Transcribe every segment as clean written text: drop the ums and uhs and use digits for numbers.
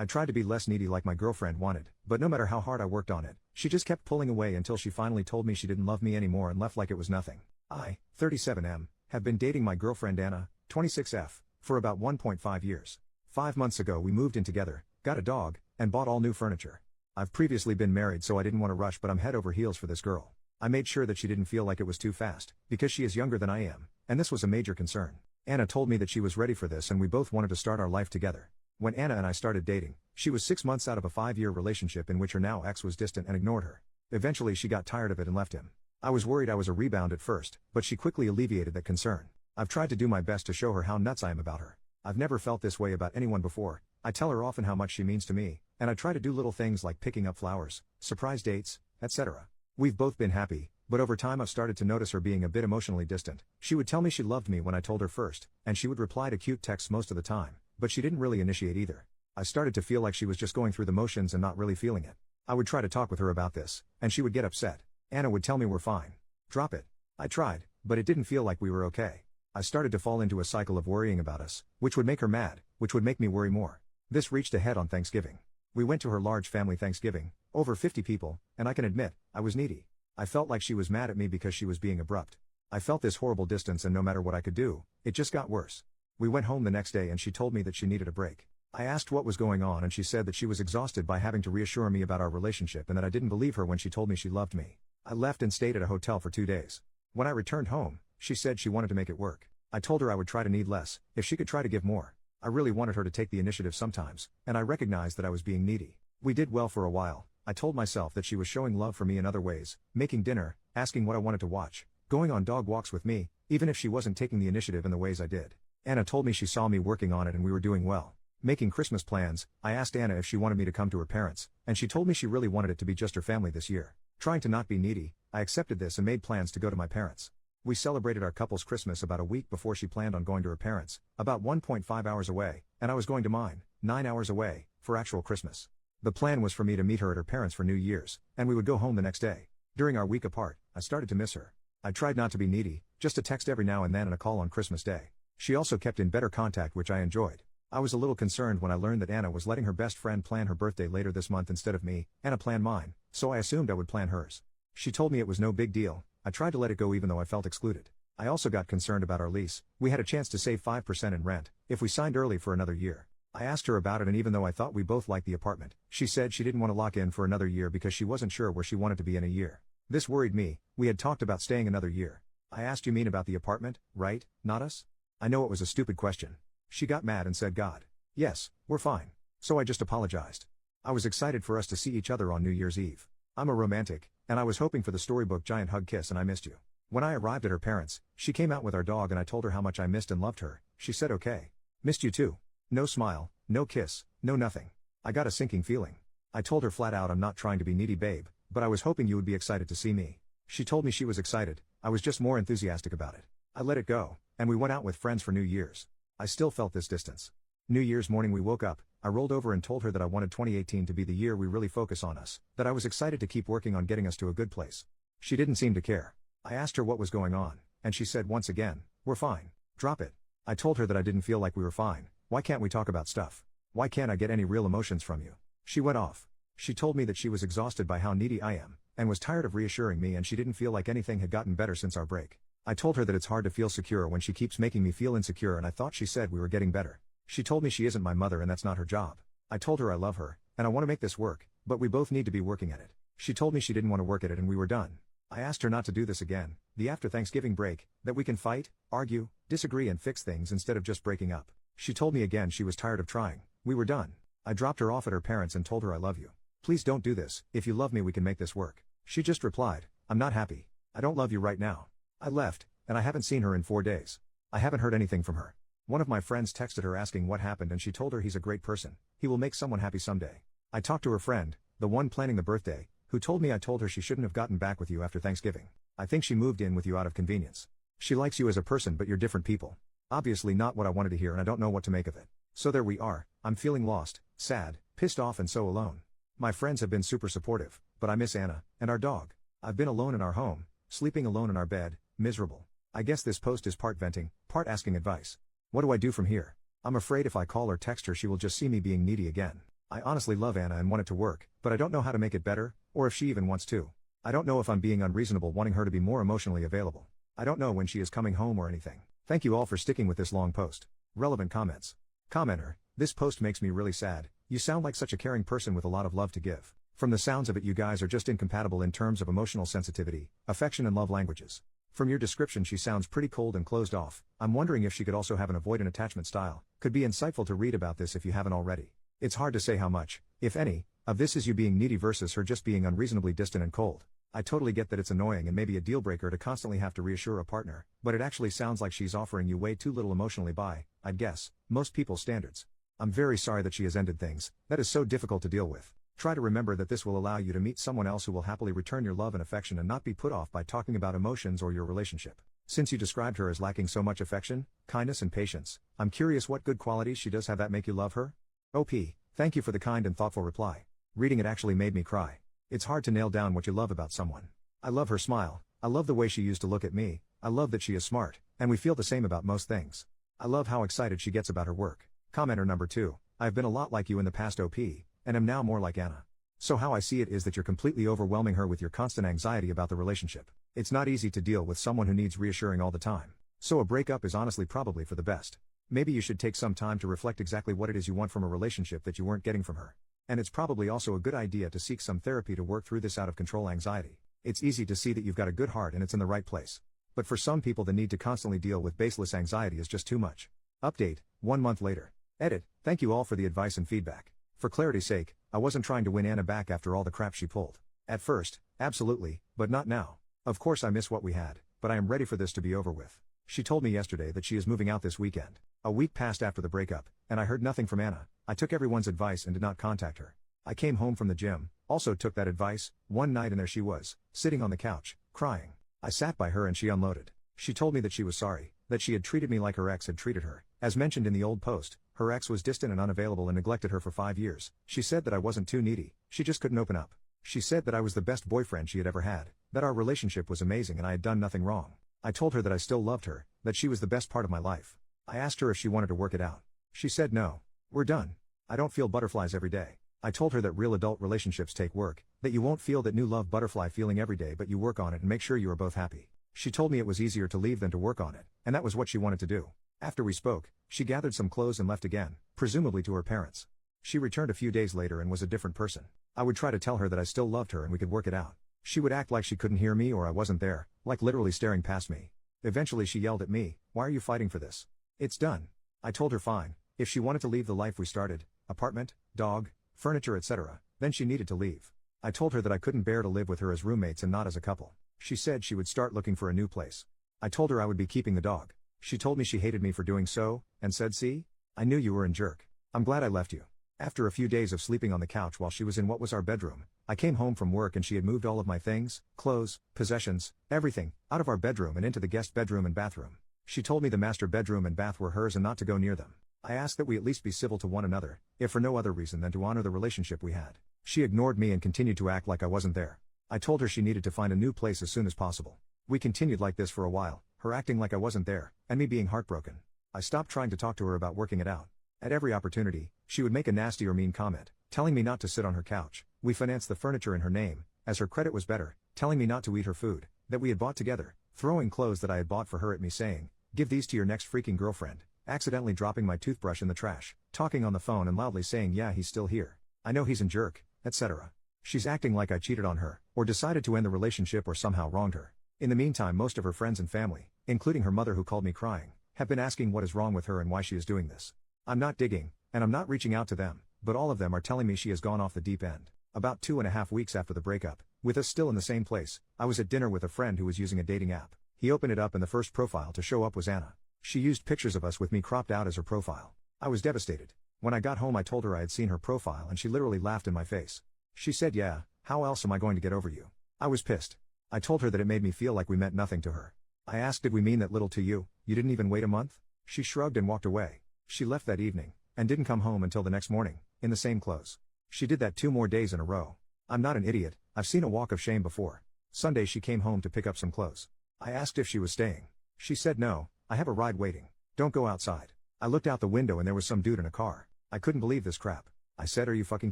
I tried to be less needy like my girlfriend wanted, but no matter how hard I worked on it, she just kept pulling away until she finally told me she didn't love me anymore and left like it was nothing. I, 37M, have been dating my girlfriend Anna, 26F, for about 1.5 years. 5 months ago we moved in together, got a dog, and bought all new furniture. I've previously been married so I didn't want to rush, but I'm head over heels for this girl. I made sure that she didn't feel like it was too fast, because she is younger than I am, and this was a major concern. Anna told me that she was ready for this and we both wanted to start our life together. When Anna and I started dating, she was 6 months out of a 5-year relationship in which her now ex was distant and ignored her. Eventually she got tired of it and left him. I was worried I was a rebound at first, but she quickly alleviated that concern. I've tried to do my best to show her how nuts I am about her. I've never felt this way about anyone before. I tell her often how much she means to me, and I try to do little things like picking up flowers, surprise dates, etc. We've both been happy, but over time I've started to notice her being a bit emotionally distant. She would tell me she loved me when I told her first, and she would reply to cute texts most of the time, but she didn't really initiate either. I started to feel like she was just going through the motions and not really feeling it. I would try to talk with her about this, and she would get upset. Anna would tell me we're fine. Drop it. I tried, but it didn't feel like we were okay. I started to fall into a cycle of worrying about us, which would make her mad, which would make me worry more. This reached a head on Thanksgiving. We went to her large family Thanksgiving, over 50 people, and I can admit, I was needy. I felt like she was mad at me because she was being abrupt. I felt this horrible distance and no matter what I could do, it just got worse. We went home the next day and she told me that she needed a break. I asked what was going on and she said that she was exhausted by having to reassure me about our relationship and that I didn't believe her when she told me she loved me. I left and stayed at a hotel for 2 days. When I returned home, she said she wanted to make it work. I told her I would try to need less, if she could try to give more. I really wanted her to take the initiative sometimes, and I recognized that I was being needy. We did well for a while. I told myself that she was showing love for me in other ways, making dinner, asking what I wanted to watch, going on dog walks with me, even if she wasn't taking the initiative in the ways I did. Anna told me she saw me working on it and we were doing well. Making Christmas plans, I asked Anna if she wanted me to come to her parents, and she told me she really wanted it to be just her family this year. Trying to not be needy, I accepted this and made plans to go to my parents. We celebrated our couple's Christmas about a week before she planned on going to her parents, about 1.5 hours away, and I was going to mine, 9 hours away, for actual Christmas. The plan was for me to meet her at her parents for New Year's, and we would go home the next day. During our week apart, I started to miss her. I tried not to be needy, just a text every now and then and a call on Christmas Day. She also kept in better contact, which I enjoyed. I was a little concerned when I learned that Anna was letting her best friend plan her birthday later this month instead of me. Anna planned mine, so I assumed I would plan hers. She told me it was no big deal. I tried to let it go even though I felt excluded. I also got concerned about our lease. We had a chance to save 5% in rent, if we signed early for another year. I asked her about it and even though I thought we both liked the apartment, she said she didn't want to lock in for another year because she wasn't sure where she wanted to be in a year. This worried me. We had talked about staying another year. I asked, you mean about the apartment, right, not us? I know it was a stupid question. She got mad and said, God. Yes, we're fine. So I just apologized. I was excited for us to see each other on New Year's Eve. I'm a romantic, and I was hoping for the storybook giant hug kiss and I missed you. When I arrived at her parents, she came out with our dog and I told her how much I missed and loved her. She said okay. Missed you too. No smile, no kiss, no nothing. I got a sinking feeling. I told her flat out I'm not trying to be needy, babe, but I was hoping you would be excited to see me. She told me she was excited. I was just more enthusiastic about it. I let it go, and we went out with friends for New Year's. I still felt this distance. New Year's morning we woke up, I rolled over and told her that I wanted 2018 to be the year we really focus on us, that I was excited to keep working on getting us to a good place. She didn't seem to care. I asked her what was going on, and she said once again, we're fine. Drop it. I told her that I didn't feel like we were fine. Why can't we talk about stuff? Why can't I get any real emotions from you? She went off. She told me that she was exhausted by how needy I am, and was tired of reassuring me and she didn't feel like anything had gotten better since our break. I told her that it's hard to feel secure when she keeps making me feel insecure and I thought she said we were getting better. She told me she isn't my mother and that's not her job. I told her I love her, and I want to make this work, but we both need to be working at it. She told me she didn't want to work at it and we were done. I asked her not to do this again, the after Thanksgiving break, that we can fight, argue, disagree and fix things instead of just breaking up. She told me again she was tired of trying. We were done. I dropped her off at her parents and told her I love you. Please don't do this. If you love me we can make this work. She just replied, I'm not happy. I don't love you right now. I left, and I haven't seen her in 4 days. I haven't heard anything from her. One of my friends texted her asking what happened and she told her he's a great person. He will make someone happy someday. I talked to her friend, the one planning the birthday, who told me I told her she shouldn't have gotten back with you after Thanksgiving. I think she moved in with you out of convenience. She likes you as a person but you're different people. Obviously not what I wanted to hear and I don't know what to make of it. So there we are. I'm feeling lost, sad, pissed off and so alone. My friends have been super supportive, but I miss Anna, and our dog. I've been alone in our home, sleeping alone in our bed, miserable. I guess this post is part venting, part asking advice. What do I do from here? I'm afraid if I call or text her she will just see me being needy again. I honestly love Anna and want it to work, but I don't know how to make it better, or if she even wants to. I don't know if I'm being unreasonable wanting her to be more emotionally available. I don't know when she is coming home or anything. Thank you all for sticking with this long post. Relevant comments. Commenter, this post makes me really sad. You sound like such a caring person with a lot of love to give. From the sounds of it, you guys are just incompatible in terms of emotional sensitivity, affection and love languages. From your description, she sounds pretty cold and closed off. I'm wondering if she could also have an avoidant attachment style. Could be insightful to read about this if you haven't already. It's hard to say how much, if any, of this is you being needy versus her just being unreasonably distant and cold. I totally get that it's annoying and maybe a deal breaker to constantly have to reassure a partner, but it actually sounds like she's offering you way too little emotionally by, I'd guess, most people's standards. I'm very sorry that she has ended things. That is so difficult to deal with. Try to remember that this will allow you to meet someone else who will happily return your love and affection and not be put off by talking about emotions or your relationship. Since you described her as lacking so much affection, kindness and patience, I'm curious what good qualities she does have that make you love her? OP, thank you for the kind and thoughtful reply. Reading it actually made me cry. It's hard to nail down what you love about someone. I love her smile, I love the way she used to look at me, I love that she is smart, and we feel the same about most things. I love how excited she gets about her work. Commenter number 2, I've been a lot like you in the past OP, and am now more like Anna. So how I see it is that you're completely overwhelming her with your constant anxiety about the relationship. It's not easy to deal with someone who needs reassuring all the time. So a breakup is honestly probably for the best. Maybe you should take some time to reflect exactly what it is you want from a relationship that you weren't getting from her. And it's probably also a good idea to seek some therapy to work through this out of control anxiety. It's easy to see that you've got a good heart and it's in the right place. But for some people, the need to constantly deal with baseless anxiety is just too much. Update, 1 month later. Edit, thank you all for the advice and feedback. For clarity's sake, I wasn't trying to win Anna back after all the crap she pulled. At first, absolutely, but not now. Of course I miss what we had, but I am ready for this to be over with. She told me yesterday that she is moving out this weekend. A week passed after the breakup, and I heard nothing from Anna. I took everyone's advice and did not contact her. I came home from the gym, also took that advice, one night, and there she was, sitting on the couch, crying. I sat by her and she unloaded. She told me that she was sorry, that she had treated me like her ex had treated her. As mentioned in the old post, her ex was distant and unavailable and neglected her for 5 years. She said that I wasn't too needy, she just couldn't open up. She said that I was the best boyfriend she had ever had, that our relationship was amazing and I had done nothing wrong. I told her that I still loved her, that she was the best part of my life. I asked her if she wanted to work it out. She said no. We're done. I don't feel butterflies every day. I told her that real adult relationships take work, that you won't feel that new love butterfly feeling every day, but you work on it and make sure you are both happy. She told me it was easier to leave than to work on it, and that was what she wanted to do. After we spoke, she gathered some clothes and left again, presumably to her parents. She returned a few days later and was a different person. I would try to tell her that I still loved her and we could work it out. She would act like she couldn't hear me or I wasn't there, like literally staring past me. Eventually she yelled at me, "Why are you fighting for this? It's done." I told her fine, if she wanted to leave the life we started, apartment, dog, furniture, etc., then she needed to leave. I told her that I couldn't bear to live with her as roommates and not as a couple. She said she would start looking for a new place. I told her I would be keeping the dog. She told me she hated me for doing so, and said, "See? I knew you were a jerk. I'm glad I left you." After a few days of sleeping on the couch while she was in what was our bedroom, I came home from work and she had moved all of my things, clothes, possessions, everything, out of our bedroom and into the guest bedroom and bathroom. She told me the master bedroom and bath were hers and not to go near them. I asked that we at least be civil to one another, if for no other reason than to honor the relationship we had. She ignored me and continued to act like I wasn't there. I told her she needed to find a new place as soon as possible. We continued like this for a while, her acting like I wasn't there, and me being heartbroken. I stopped trying to talk to her about working it out. At every opportunity, she would make a nasty or mean comment, telling me not to sit on her couch. We financed the furniture in her name, as her credit was better, telling me not to eat her food, that we had bought together, throwing clothes that I had bought for her at me saying, "Give these to your next freaking girlfriend," accidentally dropping my toothbrush in the trash, talking on the phone and loudly saying, "Yeah, he's still here. I know he's a jerk," etc. She's acting like I cheated on her, or decided to end the relationship or somehow wronged her. In the meantime, most of her friends and family, including her mother who called me crying, have been asking what is wrong with her and why she is doing this. I'm not digging, and I'm not reaching out to them, but all of them are telling me she has gone off the deep end. About 2.5 weeks after the breakup, with us still in the same place, I was at dinner with a friend who was using a dating app. He opened it up and the first profile to show up was Anna. She used pictures of us with me cropped out as her profile. I was devastated. When I got home I told her I had seen her profile and she literally laughed in my face. She said, "Yeah, how else am I going to get over you?" I was pissed. I told her that it made me feel like we meant nothing to her. I asked, "Did we mean that little to you? You didn't even wait a month?" She shrugged and walked away. She left that evening, and didn't come home until the next morning, in the same clothes. She did that 2 more days in a row. I'm not an idiot, I've seen a walk of shame before. Sunday she came home to pick up some clothes. I asked if she was staying. She said no, I have a ride waiting. Don't go outside. I looked out the window and there was some dude in a car. I couldn't believe this crap. I said, are you fucking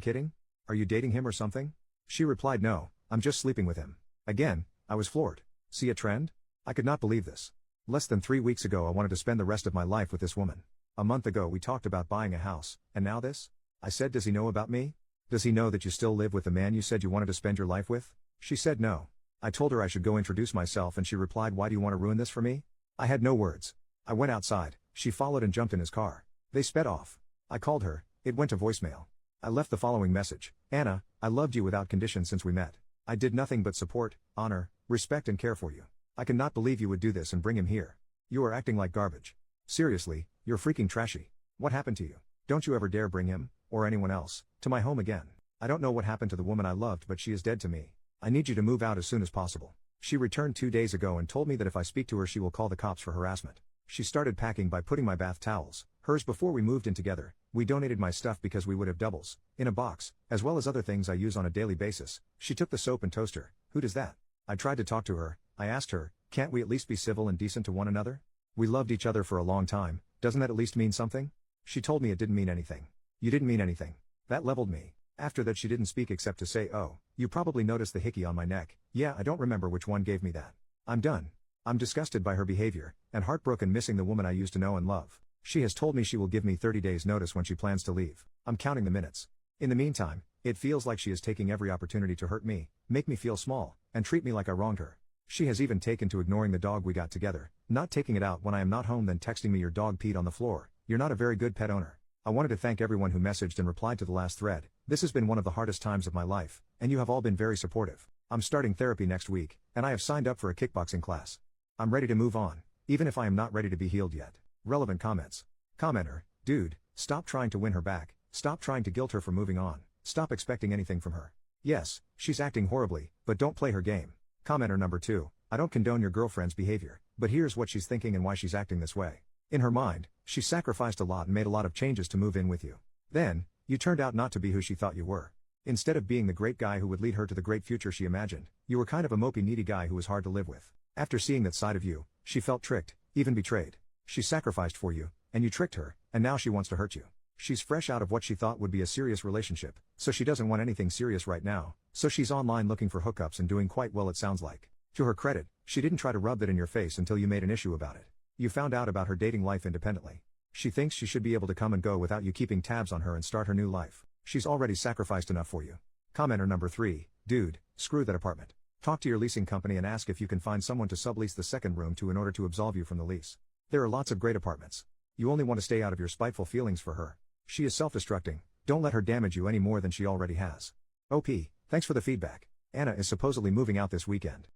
kidding? Are you dating him or something? She replied, no, I'm just sleeping with him. Again, I was floored. See a trend? I could not believe this. Less than 3 weeks ago I wanted to spend the rest of my life with this woman. A month ago we talked about buying a house, and now this? I said, does he know about me? Does he know that you still live with the man you said you wanted to spend your life with? She said no. I told her I should go introduce myself and she replied, why do you want to ruin this for me? I had no words. I went outside, she followed and jumped in his car. They sped off. I called her, it went to voicemail. I left the following message: Anna, I loved you without condition since we met. I did nothing but support, honor, respect and care for you. I cannot believe you would do this and bring him here. You are acting like garbage. Seriously, you're freaking trashy. What happened to you? Don't you ever dare bring him, or anyone else, to my home again. I don't know what happened to the woman I loved, but she is dead to me. I need you to move out as soon as possible. She returned 2 days ago and told me that if I speak to her she will call the cops for harassment. She started packing by putting my bath towels, hers before we moved in together. We donated my stuff because we would have doubles, in a box, as well as other things I use on a daily basis. She took the soap and toaster. Who does that? I tried to talk to her. I asked her, can't we at least be civil and decent to one another? We loved each other for a long time, doesn't that at least mean something? She told me it didn't mean anything. You didn't mean anything. That leveled me. After that she didn't speak except to say, oh, you probably noticed the hickey on my neck. Yeah, I don't remember which one gave me that. I'm done. I'm disgusted by her behavior, and heartbroken missing the woman I used to know and love. She has told me she will give me 30 days notice when she plans to leave. I'm counting the minutes. In the meantime, it feels like she is taking every opportunity to hurt me, make me feel small, and treat me like I wronged her. She has even taken to ignoring the dog we got together, not taking it out when I am not home, then texting me your dog peed on the floor. You're not a very good pet owner. I wanted to thank everyone who messaged and replied to the last thread. This has been one of the hardest times of my life, and you have all been very supportive. I'm starting therapy next week, and I have signed up for a kickboxing class. I'm ready to move on, even if I am not ready to be healed yet. Relevant comments. Commenter, dude, stop trying to win her back, stop trying to guilt her for moving on, stop expecting anything from her. Yes, she's acting horribly, but don't play her game. Commenter number 2, I don't condone your girlfriend's behavior, but here's what she's thinking and why she's acting this way. In her mind, she sacrificed a lot and made a lot of changes to move in with you. Then, you turned out not to be who she thought you were. Instead of being the great guy who would lead her to the great future she imagined, you were kind of a mopey needy guy who was hard to live with. After seeing that side of you, she felt tricked, even betrayed. She sacrificed for you, and you tricked her, and now she wants to hurt you. She's fresh out of what she thought would be a serious relationship, so she doesn't want anything serious right now, so she's online looking for hookups and doing quite well, it sounds like. To her credit, she didn't try to rub that in your face until you made an issue about it. You found out about her dating life independently. She thinks she should be able to come and go without you keeping tabs on her and start her new life. She's already sacrificed enough for you. Commenter number 3, dude, screw that apartment. Talk to your leasing company and ask if you can find someone to sublease the second room to in order to absolve you from the lease. There are lots of great apartments. You only want to stay out of your spiteful feelings for her. She is self-destructing. Don't let her damage you any more than she already has. OP, thanks for the feedback. Anna is supposedly moving out this weekend.